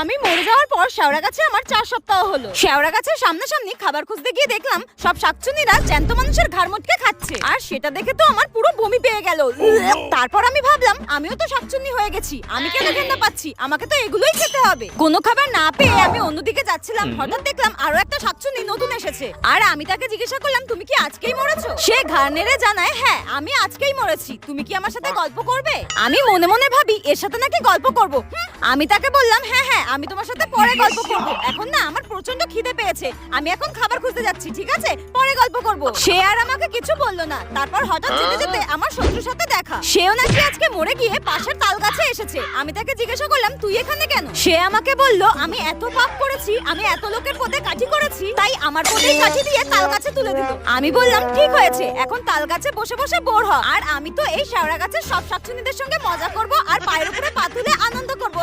আমি মরে যাওয়ার পর শেওড়া গাছে আমার 4 সপ্তাহ হলো। শেওড়া গাছের সামনাসামনি খাবার খুঁজতে গিয়ে দেখলাম সব শাকচুন্নিরা জ্যান্ত মানুষের ঘাড় মটকে খাচ্ছে, আর সেটা দেখে তো আমার পুরো বমি পেয়ে গেল। তারপর আমি ভাবলাম আমিও তো শাকচুন্নি হয়ে গেছি, আমি কেন ঘেন্না পাচ্ছি, আমাকে তো এগুলোই খেতে হবে। কোনো খাবার না পেয়ে আমি অন্যদিকে যাচ্ছিলাম, হঠাৎ দেখলাম আরো একটা শাকচুন্নি নতুন এসেছে, আর আমি তাকে জিজ্ঞাসা করলাম তুমি কি আজকেই মরেছো? সে ঘাড় নেড়ে জানায় হ্যাঁ আমি আজকেই মরেছি, তুমি কি আমার সাথে গল্প করবে? আমি মনে মনে ভাবি এর সাথে নাকি গল্প করব। আমি তাকে বললাম হ্যাঁ হ্যাঁ আমি তোমার সাথে পরে গল্প করব, এখন না আমার প্রচন্ড খিদে পেয়েছে, আমি এখন খাবার খুঁজতে যাচ্ছি, ঠিক আছে পরে গল্প করব। সে আর আমাকে কিছু বললো না। তারপর হঠাৎ যেতে যেতে আমার শত্রুর সাথে দেখা, সেও নাকি আজকে মরে গিয়ে পাশের তাল গাছে এসেছে। আমি তাকে জিজ্ঞাসা করলাম তুই এখানে কেন? সে আমাকে বলল আমি এত পাপ করেছি, আমি এত লোকের পদে কাঠি করেছি, তাই আমার পদেই কাঠি দিয়ে তাল গাছে তুলে দিল। আমি বললাম ঠিক হয়েছে, এখন তাল গাছে বসে বসে বোর হ, আর আমি তো এই শেওড়া গাছের সব শাকচুন্নিদের সঙ্গে মজা করব আর পায়ের উপরে পা তুলে আনন্দ করব।